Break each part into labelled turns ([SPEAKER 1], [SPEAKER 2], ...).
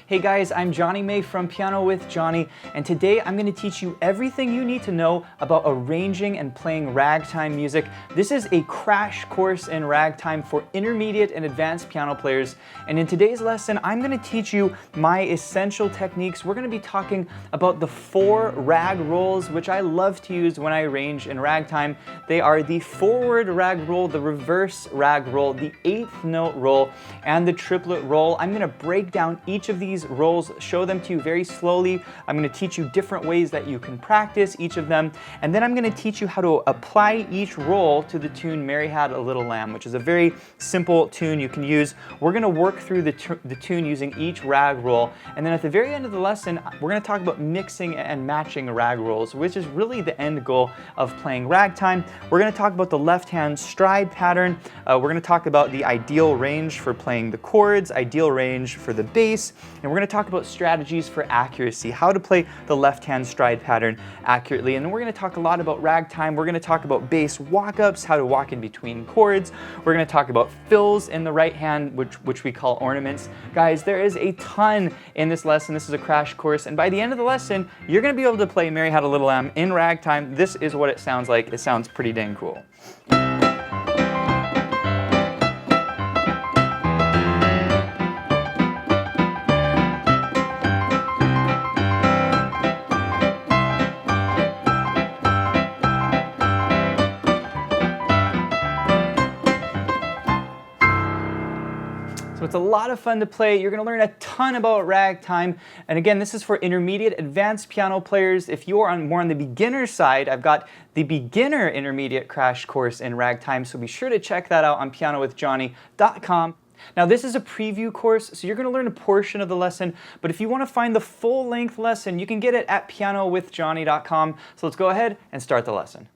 [SPEAKER 1] Hey guys, I'm Johnny May from Piano with Johnny, and today I'm going to teach you everything you need to know about arranging and playing ragtime music. This is a crash course in ragtime for intermediate and advanced piano players, and in today's lesson I'm going to teach you my essential techniques. We're going to be talking about the 4 rag rolls, which I love to use when I arrange in ragtime. They are the forward rag roll, the reverse rag roll, the 8th note roll, and the triplet roll. I'm going to break down each of these rolls, show them to you very slowly. I'm going to teach you different ways that you can practice each of them, and then I'm going to teach you how to apply each roll to the tune Mary Had a Little Lamb, which is a very simple tune you can use. We're going to work through the tune using each rag roll, and then at the very end of the lesson we're going to talk about mixing and matching rag rolls, which is really the end goal of playing ragtime. We're going to talk about the left hand stride pattern. We're going to talk about the ideal range for playing the chords, ideal range for the bass, and we're going to talk about strategies for accuracy, how to play the left hand stride pattern accurately. And then we're going to talk a lot about ragtime. We're going to talk about bass walk-ups, how to walk in between chords. We're going to talk about fills in the right hand, which we call ornaments. Guys, there is a ton in this lesson. This is a crash course, and by the end of the lesson you're going to be able to play Mary Had a Little Lamb in ragtime. This is what it sounds like. It sounds pretty dang cool. So it's a lot of fun to play. You're going to learn a ton about ragtime. And again, this is for intermediate, advanced piano players. If you're more on the beginner side, I've got the beginner intermediate crash course in ragtime. So be sure to check that out on PianoWithJonny.com. Now this is a preview course, so you're going to learn a portion of the lesson, but if you want to find the full-length lesson, you can get it at PianoWithJonny.com. So let's go ahead and start the lesson.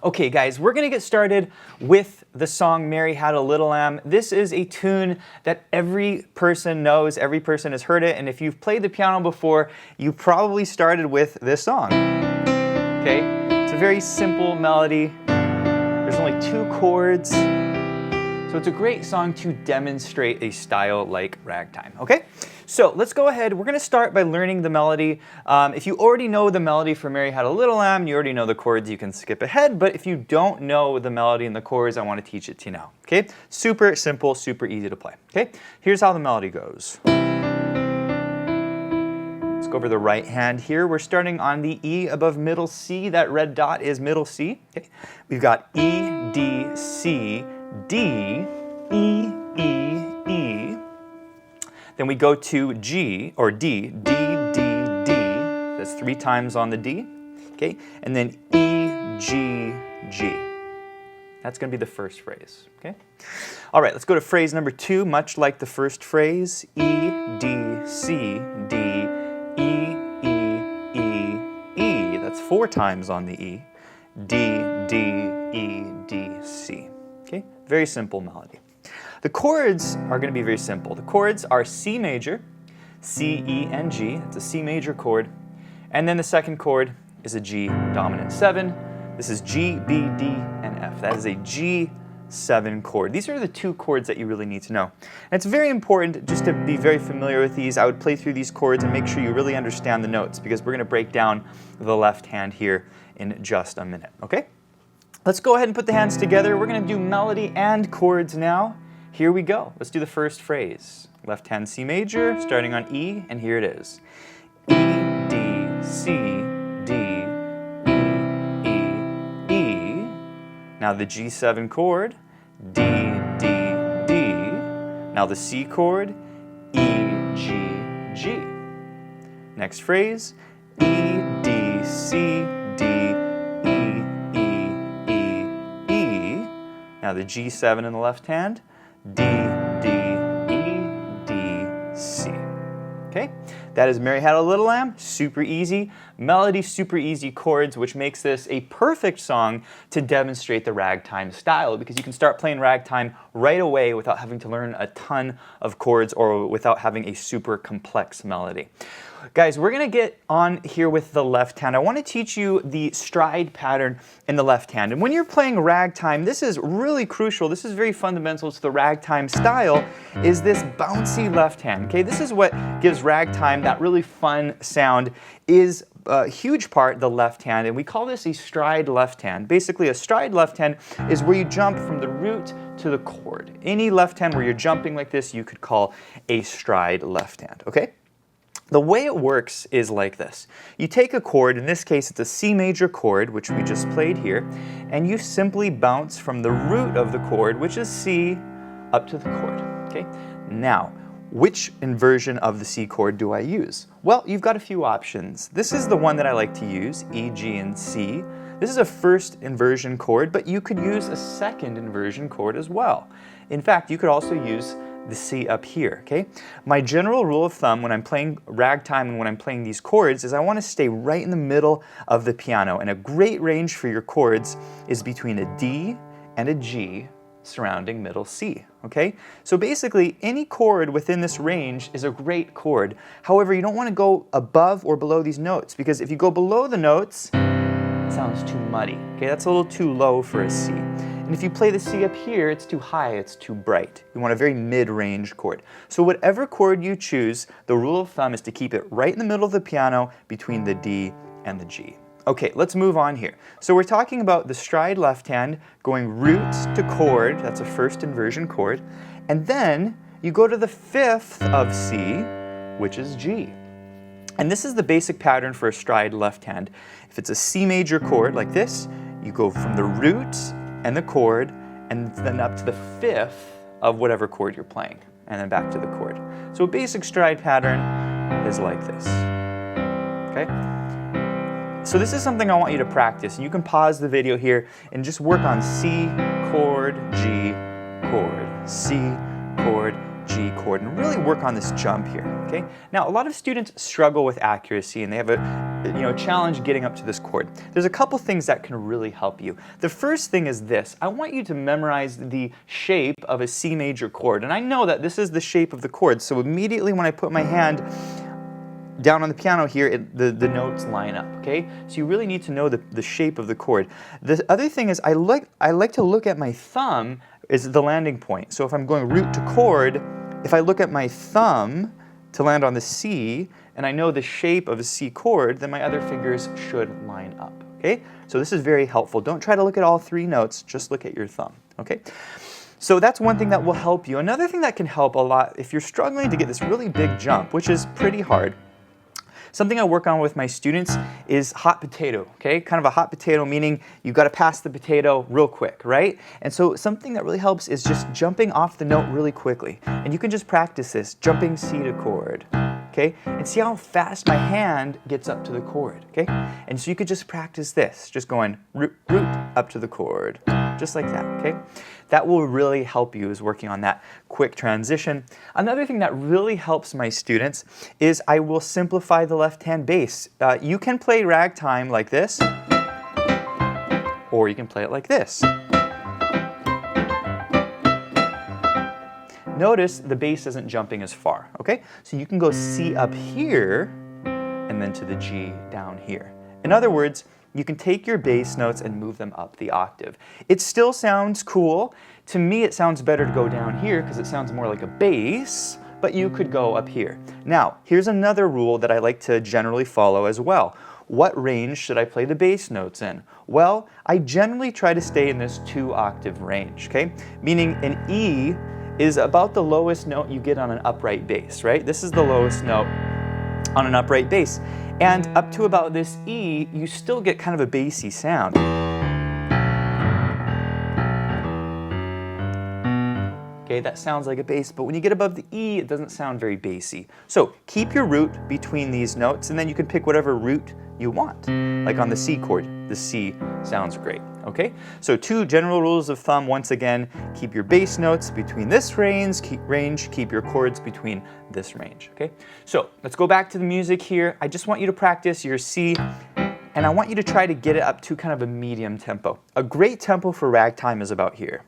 [SPEAKER 1] Okay guys, we're going to get started with the song Mary Had a Little Lamb. This is a tune that every person knows, every person has heard it, and if you've played the piano before, you probably started with this song. Okay? It's a very simple melody. There's only 2 chords. So it's a great song to demonstrate a style like ragtime, okay? So let's go ahead. We're going to start by learning the melody. If you already know the melody for Mary Had a Little Lamb, and you already know the chords, you can skip ahead. But if you don't know the melody and the chords, I want to teach it to you now, okay? Super simple, super easy to play, okay? Here's how the melody goes. Let's go over the right hand here. We're starting on the E above middle C. That red dot is middle C, okay? We've got E, D, C, D, E, E, E. Then we go to G, or D, D, D, D. That's 3 times on the D, okay? And then E, G, G. That's going to be the first phrase, okay? All right, let's go to phrase number 2, much like the first phrase. E, D, C, D, E, E, E, E. That's 4 times on the E. D, D, E, D, C. Okay, very simple melody. The chords are going to be very simple. The chords are C major, C, E, and G. It's a C major chord. And then the second chord is a G dominant 7. This is G, B, D, and F. That is a G7 chord. These are the 2 chords that you really need to know. And it's very important just to be very familiar with these. I would play through these chords and make sure you really understand the notes, because we're going to break down the left hand here in just a minute, okay? Let's go ahead and put the hands together. We're going to do melody and chords now. Here we go. Let's do the first phrase. Left hand C major, starting on E, and here it is. E, D, C, D, E, E, E. Now the G7 chord, D, D, D. Now the C chord, E, G, G. Next phrase, E, D, C, D, E, E, E, E. Now the G7 in the left hand, D, D, E, D, C. Okay, that is Mary Had a Little Lamb. Super easy. Melody, super easy chords, which makes this a perfect song to demonstrate the ragtime style, because you can start playing ragtime right away without having to learn a ton of chords or without having a super complex melody. Guys, we're going to get on here with the left hand. I want to teach you the stride pattern in the left hand. And when you're playing ragtime, this is really crucial. This is very fundamental to the ragtime style, is this bouncy left hand. Okay, this is what gives ragtime that really fun sound, is a huge part the left hand, and we call this a stride left hand. Basically, a stride left hand is where you jump from the root to the chord. Any left hand where you're jumping like this, you could call a stride left hand, okay? The way it works is like this. You take a chord, in this case it's a C major chord, which we just played here, and you simply bounce from the root of the chord, which is C, up to the chord, okay? Now, which inversion of the C chord do I use? Well, you've got a few options. This is the one that I like to use, E, G, and C. This is a first inversion chord, but you could use a second inversion chord as well. In fact, you could also use the C up here, okay? My general rule of thumb when I'm playing ragtime and when I'm playing these chords is I want to stay right in the middle of the piano, and a great range for your chords is between a D and a G surrounding middle C, okay? So basically, any chord within this range is a great chord. However, you don't want to go above or below these notes, because if you go below the notes, it sounds too muddy, okay? That's a little too low for a C. And if you play the C up here, it's too high, it's too bright. You want a very mid-range chord. So whatever chord you choose, the rule of thumb is to keep it right in the middle of the piano between the D and the G. Okay, let's move on here. So we're talking about the stride left hand going root to chord, that's a first inversion chord, and then you go to the fifth of C, which is G. And this is the basic pattern for a stride left hand. If it's a C major chord like this, you go from the root and the chord, and then up to the fifth of whatever chord you're playing, and then back to the chord. So a basic stride pattern is like this, okay? So this is something I want you to practice, and you can pause the video here and just work on C, chord, G, chord, C, chord, G chord, and really work on this jump here, okay? Now, a lot of students struggle with accuracy, and they have a challenge getting up to this chord. There's a couple things that can really help you. The first thing is this. I want you to memorize the shape of a C major chord, and I know that this is the shape of the chord, so immediately when I put my hand down on the piano here, the notes line up, okay? So you really need to know the shape of the chord. The other thing is I like to look at my thumb as the landing point. So if I'm going root to chord, if I look at my thumb to land on the C, and I know the shape of a C chord, then my other fingers should line up, okay? So this is very helpful. Don't try to look at all three notes, just look at your thumb, okay? So that's one thing that will help you. Another thing that can help a lot, if you're struggling to get this really big jump, which is pretty hard, something I work on with my students is hot potato, okay? Kind of a hot potato, meaning you've got to pass the potato real quick, right? And so something that really helps is just jumping off the note really quickly. And you can just practice this, jumping C to chord, okay? And see how fast my hand gets up to the chord, okay? And so you could just practice this, just going root, root, up to the chord, just like that, okay? That will really help you, is working on that quick transition. Another thing that really helps my students is I will simplify the left-hand bass. You can play ragtime like this, or you can play it like this. Notice the bass isn't jumping as far, okay? So you can go C up here, and then to the G down here. In other words, you can take your bass notes and move them up the octave. It still sounds cool. To me, it sounds better to go down here because it sounds more like a bass, but you could go up here. Now, here's another rule that I like to generally follow as well. What range should I play the bass notes in? Well, I generally try to stay in this 2-octave range, okay? Meaning an E is about the lowest note you get on an upright bass, right? This is the lowest note on an upright bass. And up to about this E, you still get kind of a bassy sound. Okay, that sounds like a bass, but when you get above the E, it doesn't sound very bassy. So keep your root between these notes, and then you can pick whatever root you want. Like on the C chord, the C sounds great, okay? So 2 general rules of thumb, once again, keep your bass notes between this range, keep your chords between this range, okay? So let's go back to the music here. I just want you to practice your C, and I want you to try to get it up to kind of a medium tempo. A great tempo for ragtime is about here.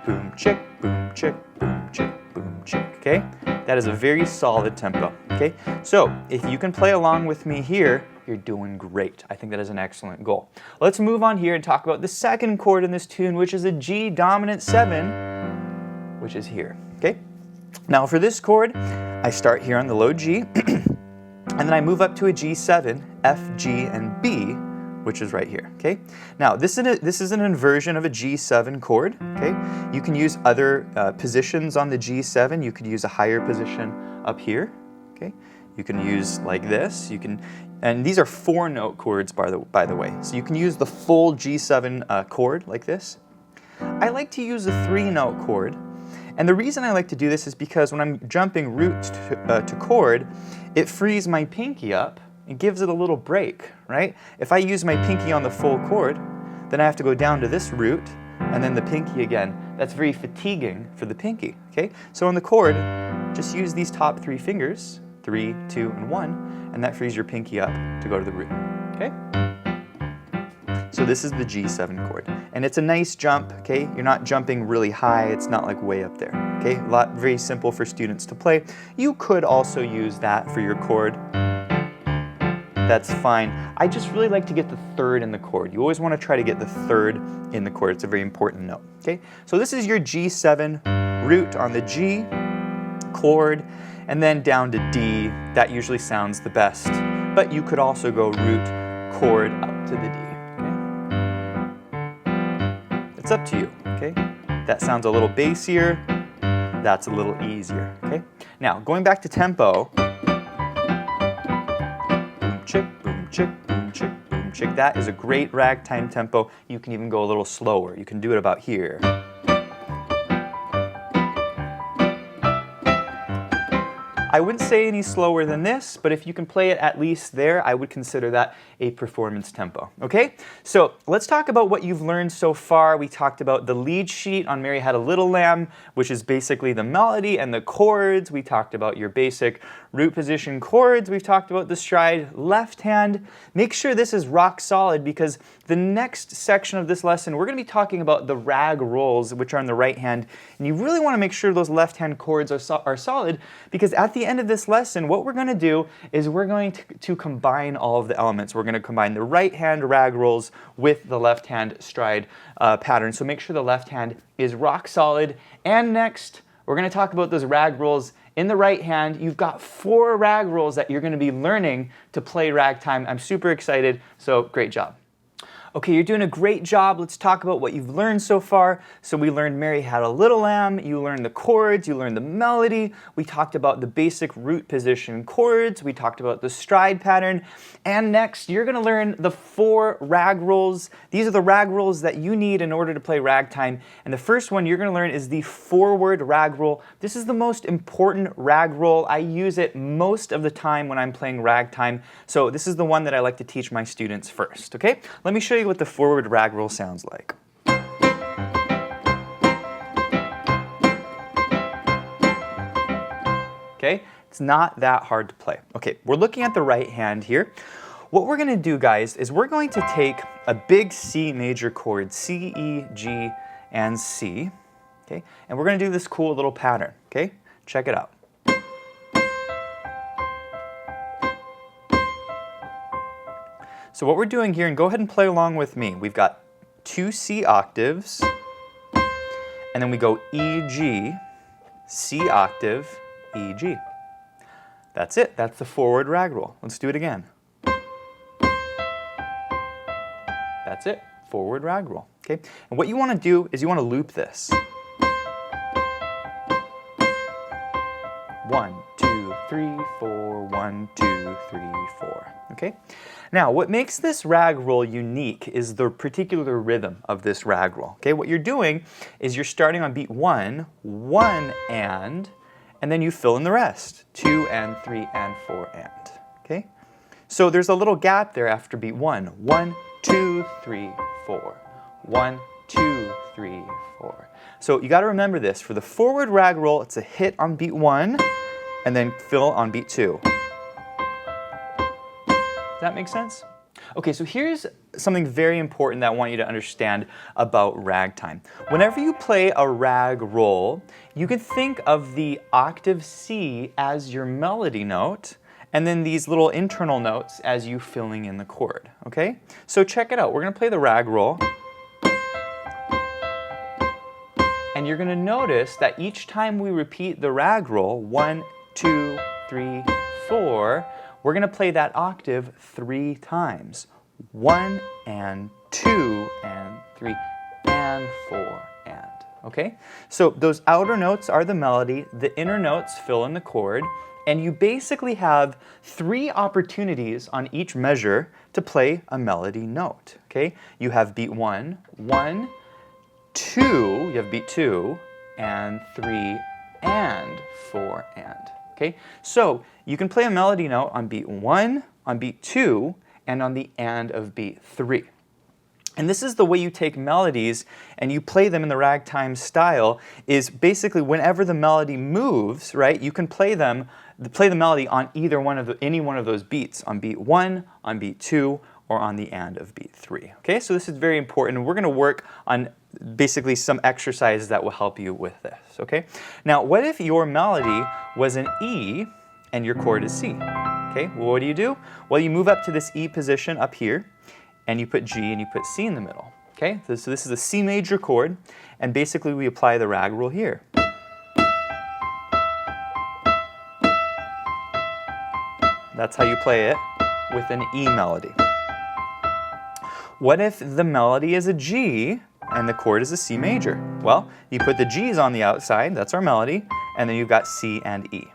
[SPEAKER 1] Boom, chick, boom, chick, boom, chick, boom, chick. okay? That is a very solid tempo, okay? So if you can play along with me here, you're doing great. I think that is an excellent goal. Let's move on here and talk about the second chord in this tune, which is a G dominant 7, which is here, okay? Now for this chord, I start here on the low G, and then I move up to a G7, F, G, and B, which is right here, okay? Now, this is an inversion of a G7 chord, okay? You can use other positions on the G7. You could use a higher position up here, okay? You can use like this. You can, and these are 4-note chords, by the way. So you can use the full G7 chord like this. I like to use a 3-note chord. And the reason I like to do this is because when I'm jumping root to chord, it frees my pinky up. It gives it a little break, right? If I use my pinky on the full chord, then I have to go down to this root and then the pinky again. That's very fatiguing for the pinky, okay? So on the chord, just use these top 3 fingers, 3, 2, and 1, and that frees your pinky up to go to the root, okay? So this is the G7 chord, and it's a nice jump, okay? You're not jumping really high, it's not like way up there, okay? Very simple for students to play. You could also use that for your chord. That's fine. I just really like to get the 3rd in the chord. You always want to try to get the 3rd in the chord. It's a very important note, okay? So this is your G7 root on the G chord, and then down to D. That usually sounds the best, but you could also go root, chord, up to the D. It's up to you, okay? That sounds a little bassier, that's a little easier, okay? Now, going back to tempo, boom, chick, boom, chick, boom, chick, boom, chick. That is a great ragtime tempo. You can even go a little slower. You can do it about here. I wouldn't say any slower than this, but if you can play it at least there, I would consider that a performance tempo, okay? So let's talk about what you've learned so far. We talked about the lead sheet on Mary Had a Little Lamb, which is basically the melody and the chords. We talked about your basic root position chords. We've talked about the stride left hand. Make sure this is rock solid because the next section of this lesson, we're going to be talking about the rag rolls, which are on the right hand. And you really want to make sure those left hand chords are solid because at the end of this lesson, what we're going to do is we're going to combine all of the elements. We're going to combine the right hand rag rolls with the left hand stride pattern. So make sure the left hand is rock solid. And next, we're going to talk about those rag rolls in the right hand. You've got 4 rag rolls that you're going to be learning to play ragtime. I'm super excited, so great job. Okay, you're doing a great job. Let's talk about what you've learned so far. So we learned Mary Had a Little Lamb, you learned the chords, you learned the melody, we talked about the basic root position chords, we talked about the stride pattern, and next you're gonna learn the 4 rag rolls. These are the rag rolls that you need in order to play ragtime, and the first one you're gonna learn is the forward rag roll. This is the most important rag roll. I use it most of the time when I'm playing ragtime, so this is the one that I like to teach my students first, okay? Let me show you what the forward rag roll sounds like. Okay, it's not that hard to play. Okay, we're looking at the right hand here. What we're going to do, guys, is we're going to take a big C major chord, C, E, G, and C, okay, and we're going to do this cool little pattern, okay? Check it out. So what we're doing here, and go ahead and play along with me, we've got 2 C octaves, and then we go E, G, C octave, E, G. That's it, that's the forward rag roll. Let's do it again. That's it, forward rag roll, okay? And what you want to do is you want to loop this. 1, 2, 3, 4, 1, 2, 3, 4, okay? Now, what makes this rag roll unique is the particular rhythm of this rag roll, okay? What you're doing is you're starting on beat 1, 1 and then you fill in the rest, 2 and 3 and 4 and, okay? So there's a little gap there after beat 1, 1, 2, 3, 4, 1, 2, 3, 4. So you got to remember this, for the forward rag roll, it's a hit on beat 1 and then fill on beat 2. Does that make sense? Okay, so here's something very important that I want you to understand about ragtime. Whenever you play a rag roll, you can think of the octave C as your melody note, and then these little internal notes as you filling in the chord, okay? So check it out. We're gonna play the rag roll. And you're gonna notice that each time we repeat the rag roll, 1, 2, 3, 4, we're gonna play that octave 3 times. 1 and 2 and 3 and 4 and, okay? So those outer notes are the melody, the inner notes fill in the chord, and you basically have 3 opportunities on each measure to play a melody note, okay? You have beat 1, 1, 2, you have beat 2, and 3, and 4, and, okay? So you can play a melody note on beat 1, on beat 2, and on the and of beat 3. And this is the way you take melodies and you play them in the ragtime style, is basically whenever the melody moves, right, you can play the melody on either any one of those beats, on beat 1, on beat 2, or on the and of beat 3. Okay, so this is very important, and we're gonna work on basically some exercises that will help you with this, okay? Now, what if your melody was an E and your chord is C? Okay, well, what do? Well, you move up to this E position up here, and you put G and you put C in the middle. Okay, so this is a C major chord, and basically we apply the rag rule here. That's how you play it with an E melody. What if the melody is a G and the chord is a C major? Well, you put the G's on the outside, that's our melody, and then you've got C and E.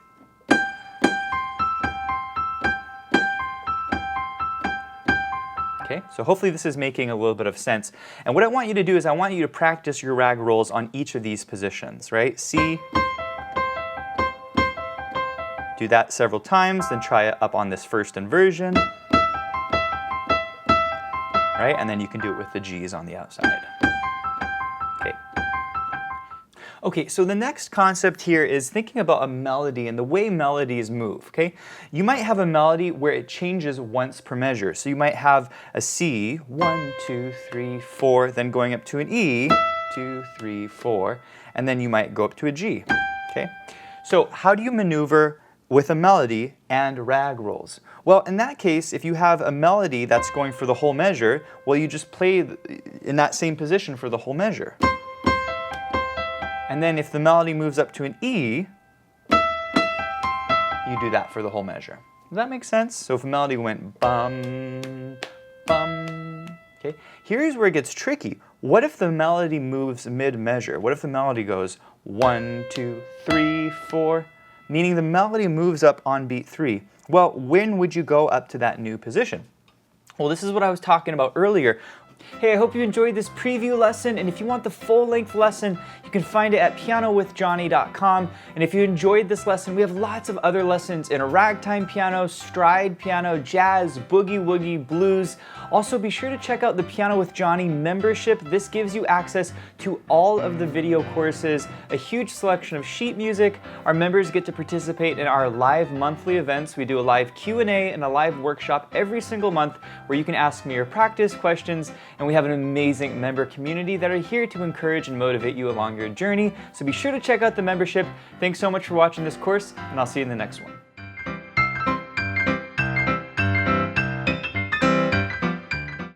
[SPEAKER 1] Okay, so hopefully this is making a little bit of sense. And what I want you to do is I want you to practice your rag rolls on each of these positions, right? C. Do that several times, then try it up on this first inversion. Right, and then you can do it with the G's on the outside. Okay. Okay, so the next concept here is thinking about a melody and the way melodies move, okay? You might have a melody where it changes once per measure. So you might have a C, 1, 2, 3, 4, then going up to an E, 2, 3, 4, and then you might go up to a G, okay? So how do you maneuver with a melody and rag rolls? Well, in that case, if you have a melody that's going for the whole measure, well, you just play in that same position for the whole measure. And then if the melody moves up to an E, you do that for the whole measure. Does that make sense? So if a melody went bum, bum, okay? Here's where it gets tricky. What if the melody moves mid-measure? What if the melody goes 1, 2, 3, 4, meaning the melody moves up on beat 3? Well, when would you go up to that new position? Well, this is what I was talking about earlier. Hey, I hope you enjoyed this preview lesson, and if you want the full-length lesson, you can find it at PianoWithJonny.com. And if you enjoyed this lesson, we have lots of other lessons in a ragtime piano, stride piano, jazz, boogie-woogie, blues. Also, be sure to check out the Piano with Jonny membership. This gives you access to all of the video courses, a huge selection of sheet music. Our members get to participate in our live monthly events. We do a live Q&A and a live workshop every single month where you can ask me your practice questions, and we have an amazing member community that are here to encourage and motivate you along your journey. So be sure to check out the membership. Thanks so much for watching this course, and I'll see you in the next one.